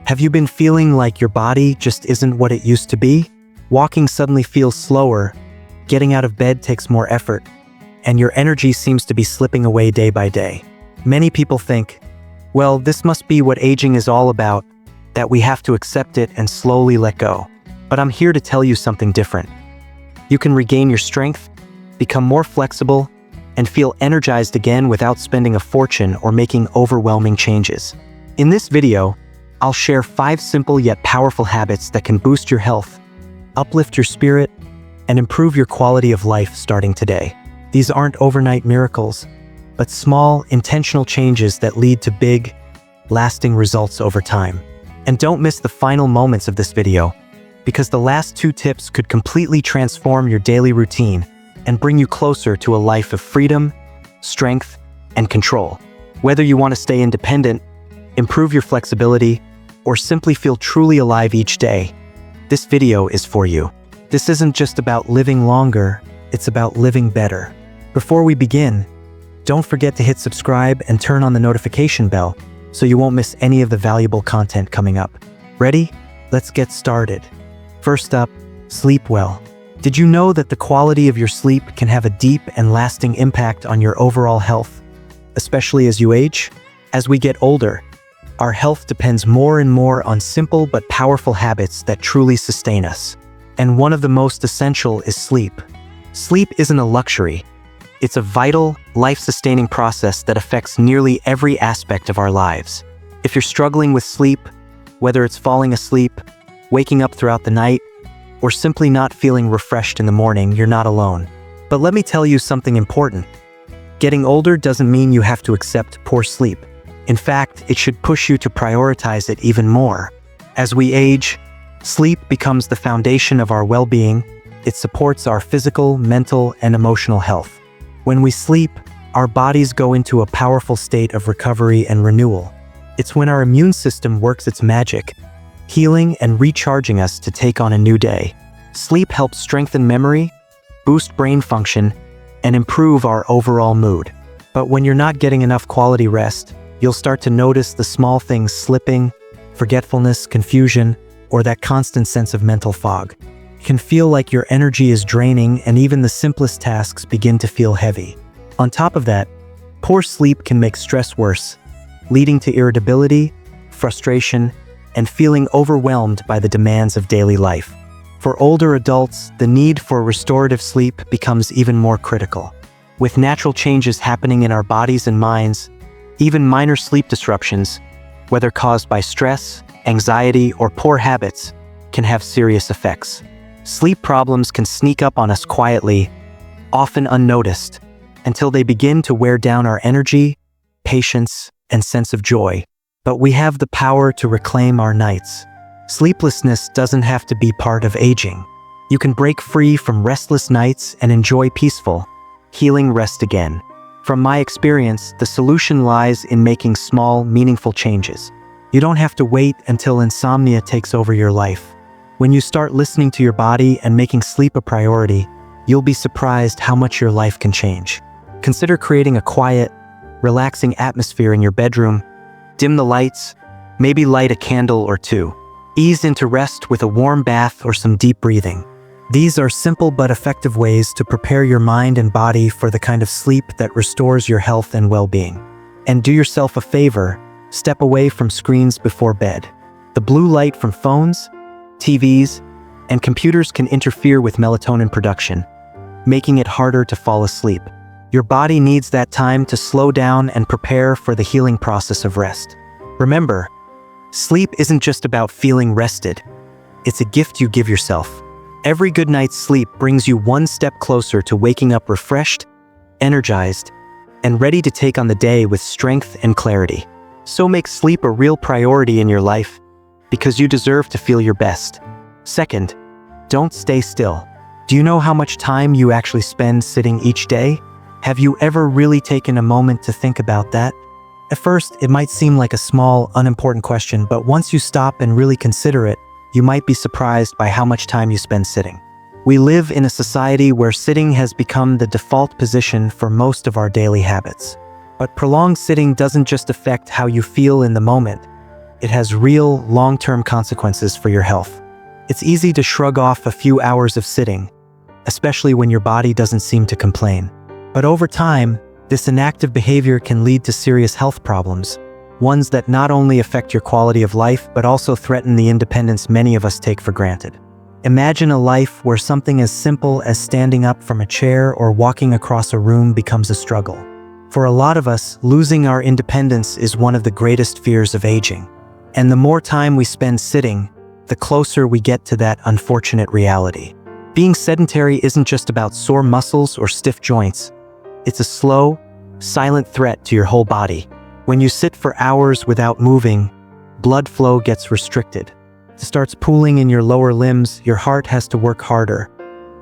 Have you been feeling like your body just isn't what it used to be? Walking suddenly feels slower, getting out of bed takes more effort, and your energy seems to be slipping away day by day. Many people think, well, this must be what aging is all about, that we have to accept it and slowly let go. But I'm here to tell you something different. You can regain your strength, become more flexible, and feel energized again without spending a fortune or making overwhelming changes. In this video, I'll share 5 simple yet powerful habits that can boost your health, uplift your spirit, and improve your quality of life starting today. These aren't overnight miracles, but small, intentional changes that lead to big, lasting results over time. And don't miss the final moments of this video, because the last 2 tips could completely transform your daily routine and bring you closer to a life of freedom, strength, and control. Whether you want to stay independent, improve your flexibility, or simply feel truly alive each day, this video is for you. This isn't just about living longer, it's about living better. Before we begin, don't forget to hit subscribe and turn on the notification bell so you won't miss any of the valuable content coming up. Ready? Let's get started. First up, sleep well. Did you know that the quality of your sleep can have a deep and lasting impact on your overall health, especially as you age? As we get older, our health depends more and more on simple but powerful habits that truly sustain us. And one of the most essential is sleep. Sleep isn't a luxury. It's a vital, life-sustaining process that affects nearly every aspect of our lives. If you're struggling with sleep, whether it's falling asleep, waking up throughout the night, or simply not feeling refreshed in the morning, you're not alone. But let me tell you something important. Getting older doesn't mean you have to accept poor sleep. In fact, it should push you to prioritize it even more. As we age, sleep becomes the foundation of our well-being. It supports our physical, mental, and emotional health. When we sleep, our bodies go into a powerful state of recovery and renewal. It's when our immune system works its magic, healing and recharging us to take on a new day. Sleep helps strengthen memory, boost brain function, and improve our overall mood. But when you're not getting enough quality rest, you'll start to notice the small things slipping, forgetfulness, confusion, or that constant sense of mental fog. It can feel like your energy is draining and even the simplest tasks begin to feel heavy. On top of that, poor sleep can make stress worse, leading to irritability, frustration, and feeling overwhelmed by the demands of daily life. For older adults, the need for restorative sleep becomes even more critical. With natural changes happening in our bodies and minds, even minor sleep disruptions, whether caused by stress, anxiety, or poor habits, can have serious effects. Sleep problems can sneak up on us quietly, often unnoticed, until they begin to wear down our energy, patience, and sense of joy. But we have the power to reclaim our nights. Sleeplessness doesn't have to be part of aging. You can break free from restless nights and enjoy peaceful, healing rest again. From my experience, the solution lies in making small, meaningful changes. You don't have to wait until insomnia takes over your life. When you start listening to your body and making sleep a priority, you'll be surprised how much your life can change. Consider creating a quiet, relaxing atmosphere in your bedroom. Dim the lights, maybe light a candle or 2. Ease into rest with a warm bath or some deep breathing. These are simple but effective ways to prepare your mind and body for the kind of sleep that restores your health and well-being. And do yourself a favor, step away from screens before bed. The blue light from phones, TVs, and computers can interfere with melatonin production, making it harder to fall asleep. Your body needs that time to slow down and prepare for the healing process of rest. Remember, sleep isn't just about feeling rested. It's a gift you give yourself. Every good night's sleep brings you one step closer to waking up refreshed, energized, and ready to take on the day with strength and clarity. So make sleep a real priority in your life, because you deserve to feel your best. Second, don't stay still. Do you know how much time you actually spend sitting each day? Have you ever really taken a moment to think about that? At first, it might seem like a small, unimportant question, but once you stop and really consider it, you might be surprised by how much time you spend sitting. We live in a society where sitting has become the default position for most of our daily habits. But prolonged sitting doesn't just affect how you feel in the moment. it has real, long-term consequences for your health. It's easy to shrug off a few hours of sitting, especially when your body doesn't seem to complain. But over time, this inactive behavior can lead to serious health problems, ones that not only affect your quality of life but also threaten the independence many of us take for granted. Imagine a life where something as simple as standing up from a chair or walking across a room becomes a struggle. For a lot of us, losing our independence is one of the greatest fears of aging. And the more time we spend sitting, the closer we get to that unfortunate reality. Being sedentary isn't just about sore muscles or stiff joints. It's a slow, silent threat to your whole body. When you sit for hours without moving, blood flow gets restricted. It starts pooling in your lower limbs, your heart has to work harder,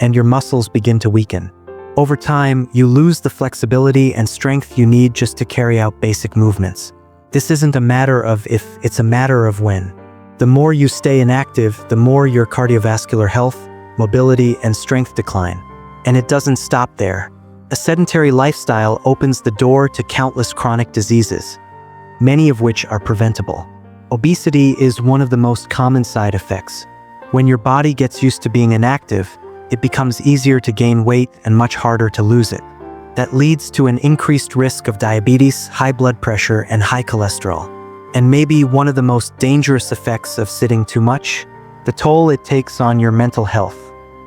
and your muscles begin to weaken. Over time, you lose the flexibility and strength you need just to carry out basic movements. This isn't a matter of if, it's a matter of when. The more you stay inactive, the more your cardiovascular health, mobility, and strength decline. And it doesn't stop there. A sedentary lifestyle opens the door to countless chronic diseases, many of which are preventable. Obesity is one of the most common side effects. When your body gets used to being inactive, it becomes easier to gain weight and much harder to lose it. That leads to an increased risk of diabetes, high blood pressure, and high cholesterol. And maybe one of the most dangerous effects of sitting too much, the toll it takes on your mental health.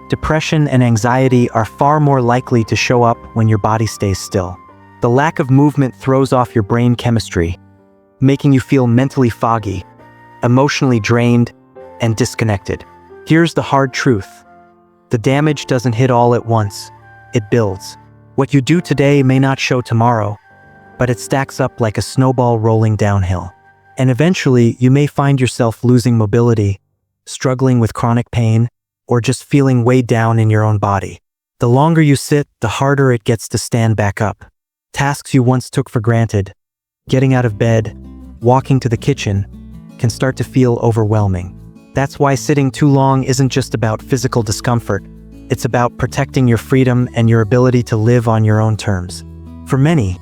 Depression and anxiety are far more likely to show up when your body stays still. The lack of movement throws off your brain chemistry, making you feel mentally foggy, emotionally drained, and disconnected. Here's the hard truth. The damage doesn't hit all at once. It builds. What you do today may not show tomorrow, but it stacks up like a snowball rolling downhill. And eventually, you may find yourself losing mobility, struggling with chronic pain, or just feeling weighed down in your own body. The longer you sit, the harder it gets to stand back up. Tasks you once took for granted, getting out of bed, walking to the kitchen, can start to feel overwhelming. That's why sitting too long isn't just about physical discomfort. It's about protecting your freedom and your ability to live on your own terms. For many,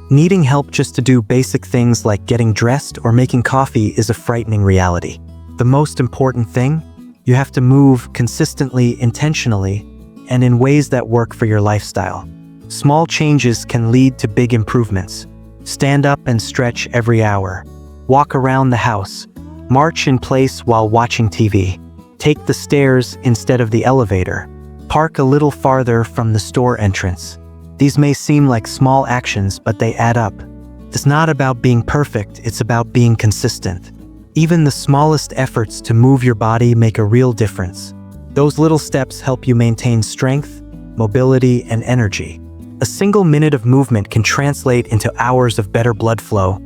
needing help just to do basic things like getting dressed or making coffee is a frightening reality. The most important thing? You have to move consistently, intentionally, and in ways that work for your lifestyle. Small changes can lead to big improvements. Stand up and stretch every hour. Walk around the house. March in place while watching TV. Take the stairs instead of the elevator. Park a little farther from the store entrance. These may seem like small actions, but they add up. It's not about being perfect, it's about being consistent. Even the smallest efforts to move your body make a real difference. Those little steps help you maintain strength, mobility, and energy. A single minute of movement can translate into hours of better blood flow,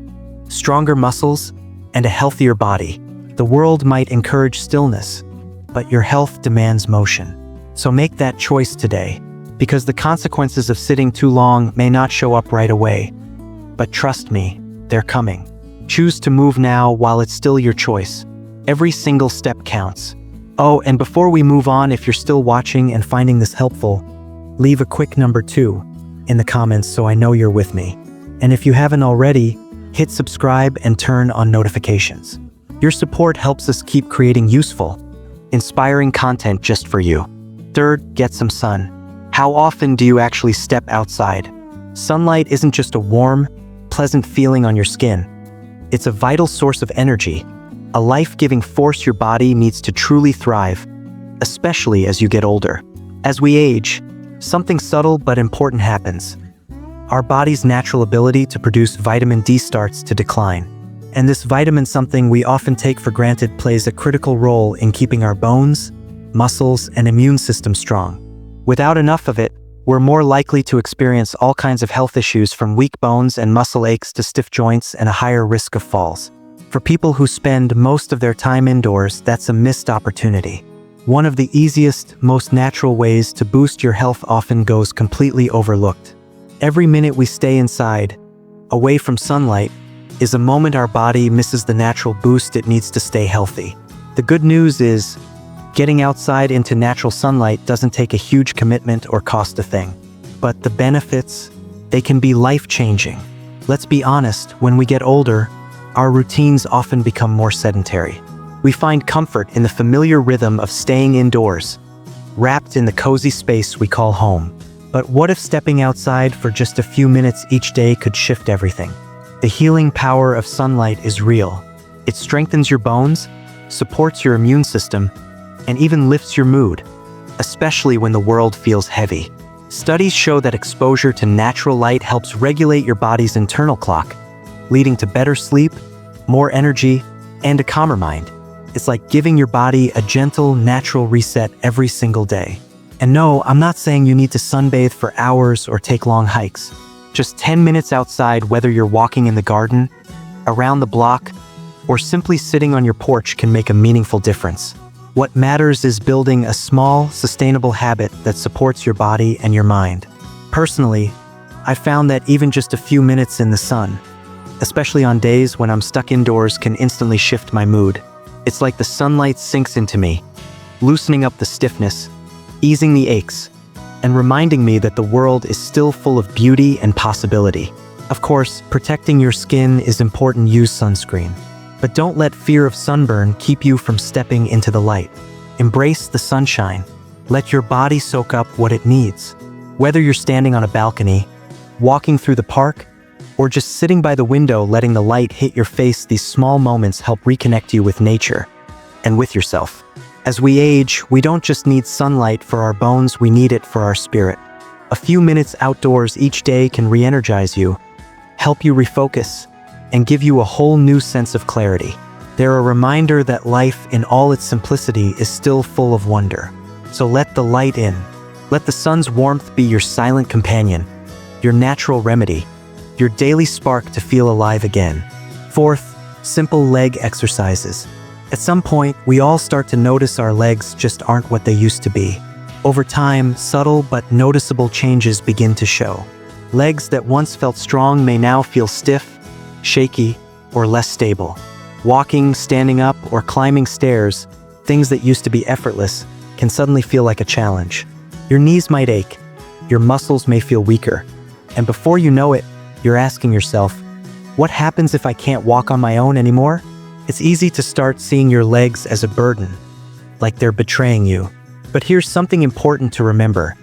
stronger muscles, and a healthier body. The world might encourage stillness, but your health demands motion. So make that choice today, because the consequences of sitting too long may not show up right away. But trust me, they're coming. Choose to move now while it's still your choice. Every single step counts. Oh, and before we move on, if you're still watching and finding this helpful, leave a quick number 2 in the comments so I know you're with me. And if you haven't already, hit subscribe and turn on notifications. Your support helps us keep creating useful, inspiring content just for you. Third, get some sun. How often do you actually step outside? Sunlight isn't just a warm, pleasant feeling on your skin. It's a vital source of energy, a life-giving force your body needs to truly thrive, especially as you get older. As we age, something subtle but important happens. Our body's natural ability to produce vitamin D starts to decline. And this vitamin, something we often take for granted, plays a critical role in keeping our bones, muscles, and immune system strong. Without enough of it, we're more likely to experience all kinds of health issues, from weak bones and muscle aches to stiff joints and a higher risk of falls. For people who spend most of their time indoors, that's a missed opportunity. One of the easiest, most natural ways to boost your health often goes completely overlooked. Every minute we stay inside, away from sunlight, is a moment our body misses the natural boost it needs to stay healthy. The good news is, getting outside into natural sunlight doesn't take a huge commitment or cost a thing. But the benefits, they can be life-changing. Let's be honest, when we get older, our routines often become more sedentary. We find comfort in the familiar rhythm of staying indoors, wrapped in the cozy space we call home. But what if stepping outside for just a few minutes each day could shift everything? The healing power of sunlight is real. It strengthens your bones, supports your immune system, and even lifts your mood, especially when the world feels heavy. Studies show that exposure to natural light helps regulate your body's internal clock, leading to better sleep, more energy, and a calmer mind. It's like giving your body a gentle, natural reset every single day. And no, I'm not saying you need to sunbathe for hours or take long hikes. Just 10 minutes outside, whether you're walking in the garden, around the block, or simply sitting on your porch, can make a meaningful difference. What matters is building a small, sustainable habit that supports your body and your mind. Personally, I found that even just a few minutes in the sun, especially on days when I'm stuck indoors, can instantly shift my mood. It's like the sunlight sinks into me, loosening up the stiffness, easing the aches, and reminding me that the world is still full of beauty and possibility. Of course, protecting your skin is important. Use sunscreen. But don't let fear of sunburn keep you from stepping into the light. Embrace the sunshine. Let your body soak up what it needs. Whether you're standing on a balcony, walking through the park, or just sitting by the window letting the light hit your face, these small moments help reconnect you with nature and with yourself. As we age, we don't just need sunlight for our bones, we need it for our spirit. A few minutes outdoors each day can re-energize you, help you refocus, and give you a whole new sense of clarity. They're a reminder that life in all its simplicity is still full of wonder. So let the light in. Let the sun's warmth be your silent companion, your natural remedy, your daily spark to feel alive again. Fourth, simple leg exercises. At some point, we all start to notice our legs just aren't what they used to be. Over time, subtle but noticeable changes begin to show. Legs that once felt strong may now feel stiff, shaky, or less stable. Walking, standing up, or climbing stairs, things that used to be effortless, can suddenly feel like a challenge. Your knees might ache, your muscles may feel weaker, and before you know it, you're asking yourself, what happens if I can't walk on my own anymore? It's easy to start seeing your legs as a burden, like they're betraying you. But here's something important to remember.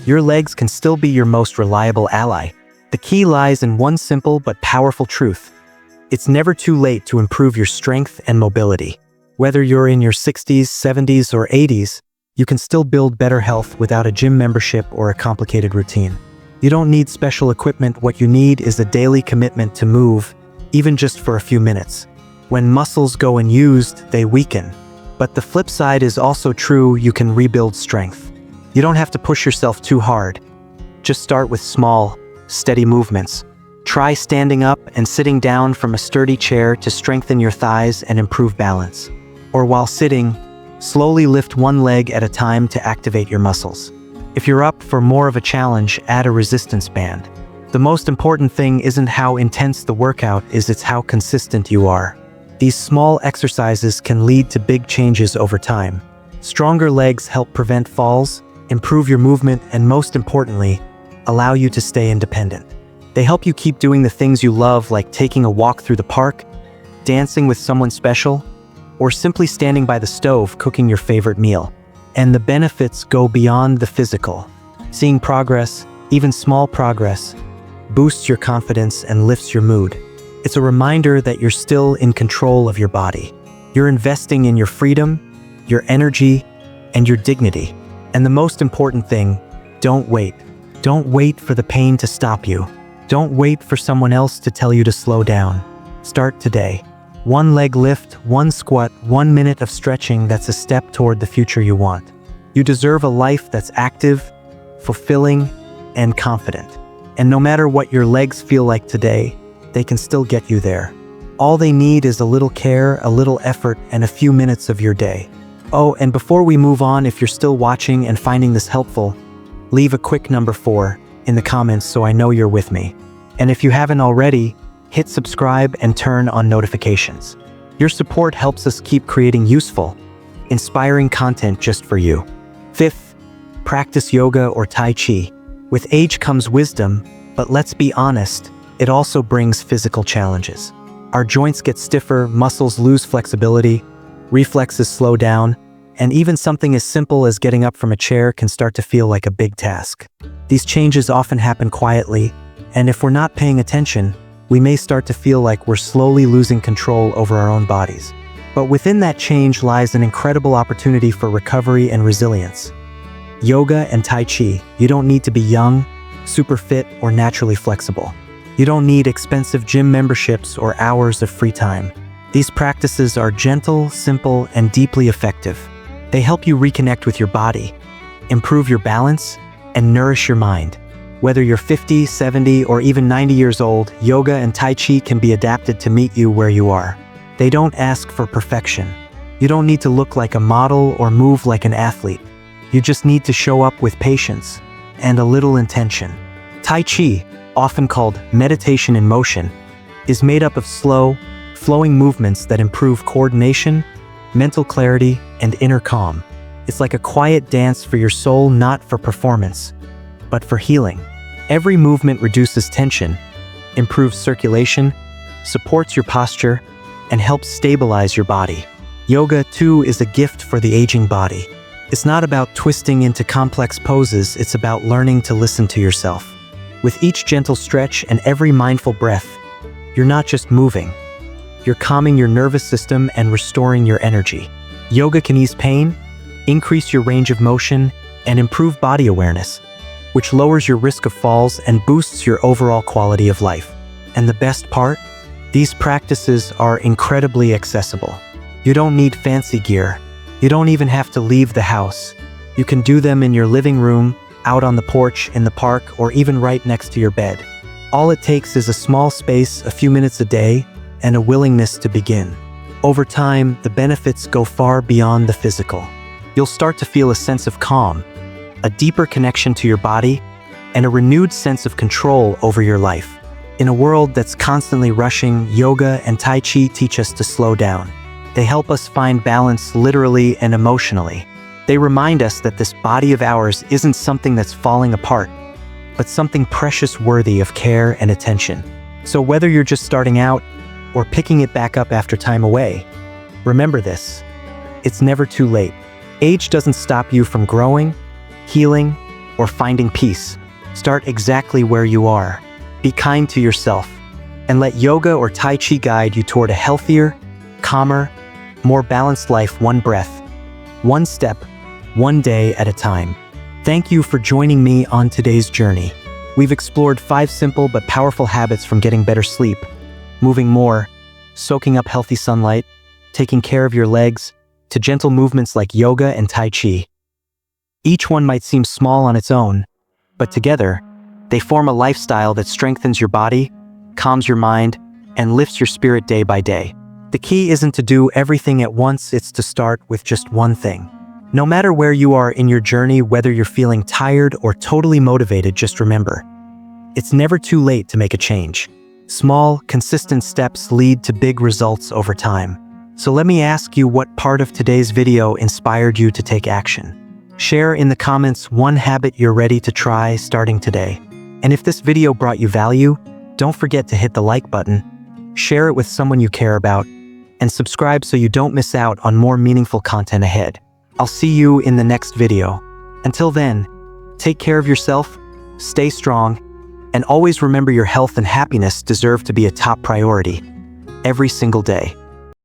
Your legs can still be your most reliable ally. The key lies in one simple but powerful truth. It's never too late to improve your strength and mobility. Whether you're in your 60s, 70s, or 80s, you can still build better health without a gym membership or a complicated routine. You don't need special equipment. What you need is a daily commitment to move, even just for a few minutes. When muscles go unused, they weaken. But the flip side is also true. You can rebuild strength. You don't have to push yourself too hard. Just start with small, steady movements. Try standing up and sitting down from a sturdy chair to strengthen your thighs and improve balance. Or while sitting, slowly lift one leg at a time to activate your muscles. If you're up for more of a challenge, add a resistance band. The most important thing isn't how intense the workout is, it's how consistent you are. These small exercises can lead to big changes over time. Stronger legs help prevent falls, improve your movement, and most importantly, allow you to stay independent. They help you keep doing the things you love, like taking a walk through the park, dancing with someone special, or simply standing by the stove cooking your favorite meal. And the benefits go beyond the physical. Seeing progress, even small progress, boosts your confidence and lifts your mood. It's a reminder that you're still in control of your body. You're investing in your freedom, your energy, and your dignity. And the most important thing, don't wait. Don't wait for the pain to stop you. Don't wait for someone else to tell you to slow down. Start today. One leg lift, one squat, 1 minute of stretching, that's a step toward the future you want. You deserve a life that's active, fulfilling, and confident. And no matter what your legs feel like today, they can still get you there. All they need is a little care, a little effort, and a few minutes of your day. Oh, and before we move on, if you're still watching and finding this helpful, leave a quick number 4 in the comments so I know you're with me. And if you haven't already, hit subscribe and turn on notifications. Your support helps us keep creating useful, inspiring content just for you. 5th, practice yoga or Tai Chi. With age comes wisdom, but let's be honest, it also brings physical challenges. Our joints get stiffer, muscles lose flexibility, reflexes slow down, and even something as simple as getting up from a chair can start to feel like a big task. These changes often happen quietly, and if we're not paying attention, we may start to feel like we're slowly losing control over our own bodies. But within that change lies an incredible opportunity for recovery and resilience. Yoga and Tai Chi, you don't need to be young, super fit, or naturally flexible. You don't need expensive gym memberships or hours of free time. These practices are gentle, simple, and deeply effective. They help you reconnect with your body, improve your balance, and nourish your mind. Whether you're 50, 70, or even 90 years old, yoga and Tai Chi can be adapted to meet you where you are. They don't ask for perfection. You don't need to look like a model or move like an athlete. You just need to show up with patience and a little intention. Tai Chi, often called meditation in motion, is made up of slow, flowing movements that improve coordination, mental clarity, and inner calm. It's like a quiet dance for your soul, not for performance, but for healing. Every movement reduces tension, improves circulation, supports your posture, and helps stabilize your body. Yoga, too, is a gift for the aging body. It's not about twisting into complex poses, it's about learning to listen to yourself. With each gentle stretch and every mindful breath, you're not just moving, you're calming your nervous system and restoring your energy. Yoga can ease pain, increase your range of motion, and improve body awareness, which lowers your risk of falls and boosts your overall quality of life. And the best part? These practices are incredibly accessible. You don't need fancy gear. You don't even have to leave the house. You can do them in your living room, out on the porch, in the park, or even right next to your bed. All it takes is a small space, a few minutes a day, and a willingness to begin. Over time, the benefits go far beyond the physical. You'll start to feel a sense of calm, a deeper connection to your body, and a renewed sense of control over your life. In a world that's constantly rushing, yoga and Tai Chi teach us to slow down. They help us find balance literally and emotionally. They remind us that this body of ours isn't something that's falling apart, but something precious, worthy of care and attention. So whether you're just starting out or picking it back up after time away, remember this: it's never too late. Age doesn't stop you from growing, healing, or finding peace. Start exactly where you are. Be kind to yourself, and let yoga or Tai Chi guide you toward a healthier, calmer, more balanced life, one breath, one step, one day at a time. Thank you for joining me on today's journey. We've explored 5 simple but powerful habits, from getting better sleep, moving more, soaking up healthy sunlight, taking care of your legs, to gentle movements like yoga and Tai Chi. Each one might seem small on its own, but together, they form a lifestyle that strengthens your body, calms your mind, and lifts your spirit day by day. The key isn't to do everything at once, it's to start with just one thing. No matter where you are in your journey, whether you're feeling tired or totally motivated, just remember, it's never too late to make a change. Small, consistent steps lead to big results over time. So let me ask you, what part of today's video inspired you to take action? Share in the comments one habit you're ready to try starting today. And if this video brought you value, don't forget to hit the like button, share it with someone you care about, and subscribe so you don't miss out on more meaningful content ahead. I'll see you in the next video. Until then, take care of yourself, stay strong, and always remember your health and happiness deserve to be a top priority every single day.